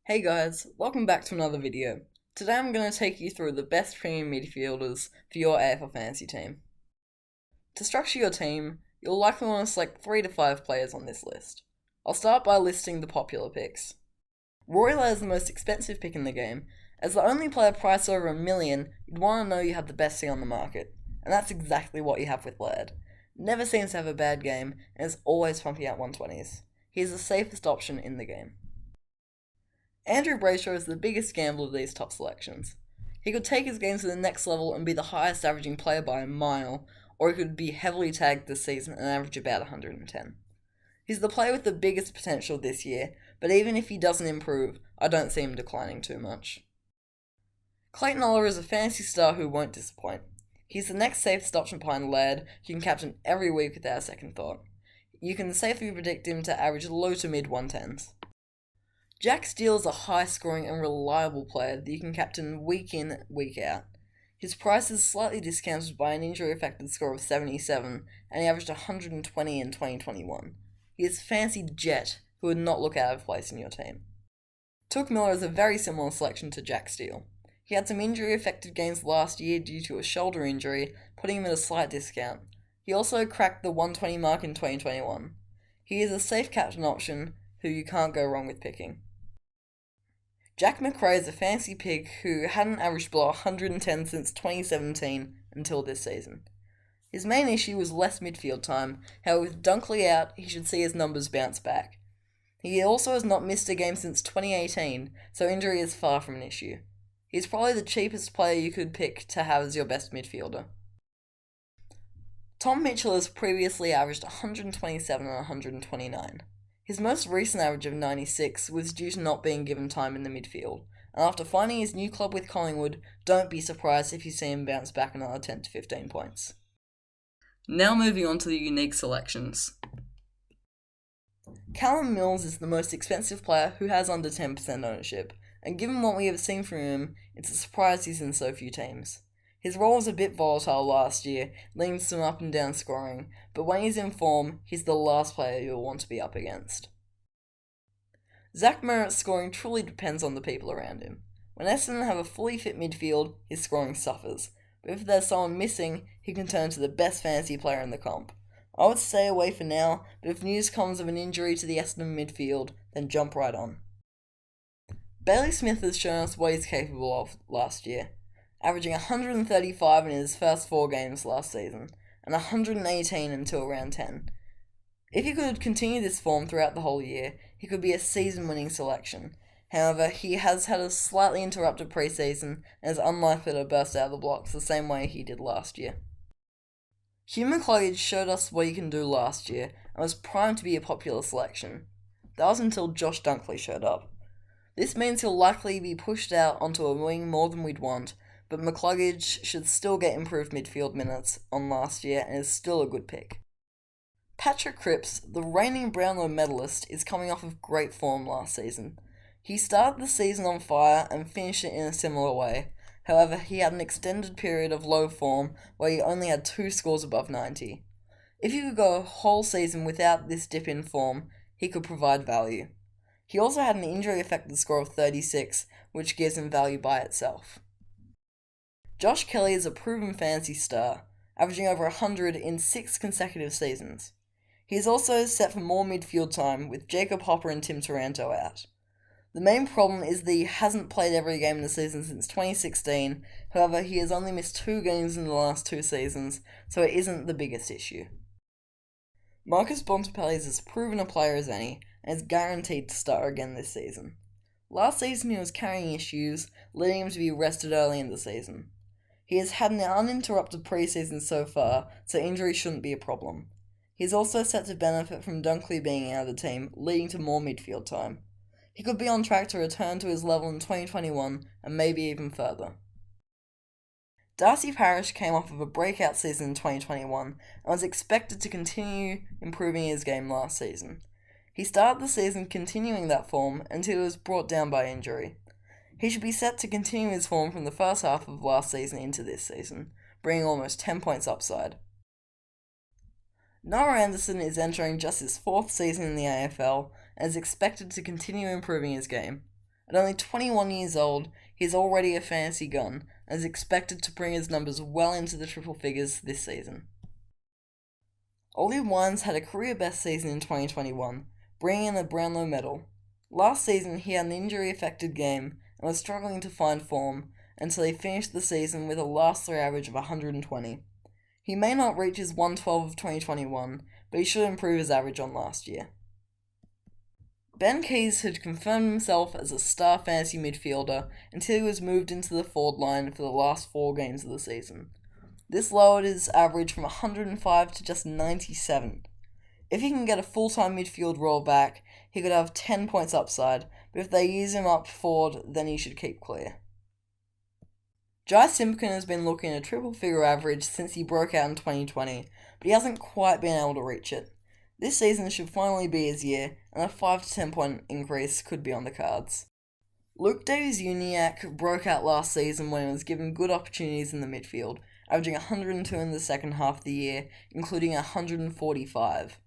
Hey guys, welcome back to another video. Today I'm going to take you through the best premium midfielders for your AFL fantasy team. To structure your team, you'll likely want to select 3 to 5 players on this list. I'll start by listing the popular picks. Rory Laird is the most expensive pick in the game. As the only player priced over $1 million, you'd want to know you have the best thing on the market, and that's exactly what you have with Laird. Never seems to have a bad game, and is always pumping out 120s. He is the safest option in the game. Andrew Brayshaw is the biggest gamble of these top selections. He could take his game to the next level and be the highest averaging player by a mile, or he could be heavily tagged this season and average about 110. He's the player with the biggest potential this year, but even if he doesn't improve, I don't see him declining too much. Clayton Oliver is a fantasy star who won't disappoint. He's the next safest option behind Laird, who you can captain every week without a second thought. You can safely predict him to average low to mid 110s. Jack Steele is a high-scoring and reliable player that you can captain week in, week out. His price is slightly discounted by an injury-affected score of 77, and he averaged 120 in 2021. He is fancy jet who would not look out of place in your team. Touk Miller is a very similar selection to Jack Steele. He had some injury-affected games last year due to a shoulder injury, putting him at a slight discount. He also cracked the 120 mark in 2021. He is a safe captain option who you can't go wrong with picking. Jack Macrae is a fancy pick who hadn't averaged below 110 since 2017 until this season. His main issue was less midfield time, however with Dunkley out, he should see his numbers bounce back. He also has not missed a game since 2018, so injury is far from an issue. He's probably the cheapest player you could pick to have as your best midfielder. Tom Mitchell has previously averaged 127 and 129. His most recent average of 96 was due to not being given time in the midfield, and after finding his new club with Collingwood, don't be surprised if you see him bounce back another 10 to 15 points. Now moving on to the unique selections. Callum Mills is the most expensive player who has under 10% ownership, and given what we have seen from him, it's a surprise he's in so few teams. His role was a bit volatile last year, leading to some up and down scoring, but when he's in form, he's the last player you'll want to be up against. Zach Merrett's scoring truly depends on the people around him. When Essendon have a fully fit midfield, his scoring suffers, but if there's someone missing, he can turn to the best fantasy player in the comp. I would stay away for now, but if news comes of an injury to the Essendon midfield, then jump right on. Bailey Smith has shown us what he's capable of last year, averaging 135 in his first 4 games last season, and 118 until round 10. If he could continue this form throughout the whole year, he could be a season-winning selection. However, he has had a slightly interrupted preseason and is unlikely to burst out of the blocks the same way he did last year. Hugh McCluggage showed us what he can do last year and was primed to be a popular selection. That was until Josh Dunkley showed up. This means he'll likely be pushed out onto a wing more than we'd want, but McCluggage should still get improved midfield minutes on last year and is still a good pick. Patrick Cripps, the reigning Brownlow medalist, is coming off of great form last season. He started the season on fire and finished it in a similar way. However, he had an extended period of low form where he only had 2 scores above 90. If you could go a whole season without this dip in form, he could provide value. He also had an injury-affected score of 36, which gives him value by itself. Josh Kelly is a proven fantasy star, averaging over 100 in 6 consecutive seasons. He is also set for more midfield time with Jacob Hopper and Tim Taranto out. The main problem is that he hasn't played every game in the season since 2016, however he has only missed 2 games in the last 2 seasons, so it isn't the biggest issue. Marcus Bontempelli is as proven a player as any, and is guaranteed to start again this season. Last season he was carrying issues, leading him to be rested early in the season. He has had an uninterrupted preseason so far, so injury shouldn't be a problem. He is also set to benefit from Dunkley being out of the team, leading to more midfield time. He could be on track to return to his level in 2021, and maybe even further. Darcy Parish came off of a breakout season in 2021, and was expected to continue improving his game last season. He started the season continuing that form until he was brought down by injury. He should be set to continue his form from the first half of last season into this season, bringing almost 10 points upside. Noah Anderson is entering just his 4th season in the AFL and is expected to continue improving his game. At only 21 years old, he is already a fantasy gun and is expected to bring his numbers well into the triple figures this season. Ollie Wines had a career-best season in 2021, bringing in a Brownlow medal. Last season, he had an injury-affected game and was struggling to find form until he finished the season with a last three average of 120. He may not reach his 112 of 2021, but he should improve his average on last year. Ben Keays had confirmed himself as a star fantasy midfielder until he was moved into the forward line for the last 4 games of the season. This lowered his average from 105 to just 97. If he can get a full-time midfield role back, he could have 10 points upside, but if they use him up forward, then he should keep clear. Jai Simpkin has been looking at a triple-figure average since he broke out in 2020, but he hasn't quite been able to reach it. This season should finally be his year, and a 5 to 10 point increase could be on the cards. Luke Davies-Uniacke broke out last season when he was given good opportunities in the midfield, averaging 102 in the second half of the year, including 145.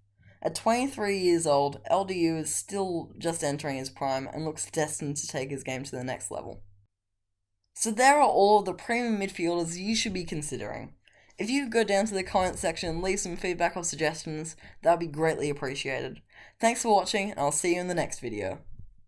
At 23 years old, LDU is still just entering his prime and looks destined to take his game to the next level. So there are all of the premium midfielders you should be considering. If you could go down to the comment section and leave some feedback or suggestions, that would be greatly appreciated. Thanks for watching, and I'll see you in the next video.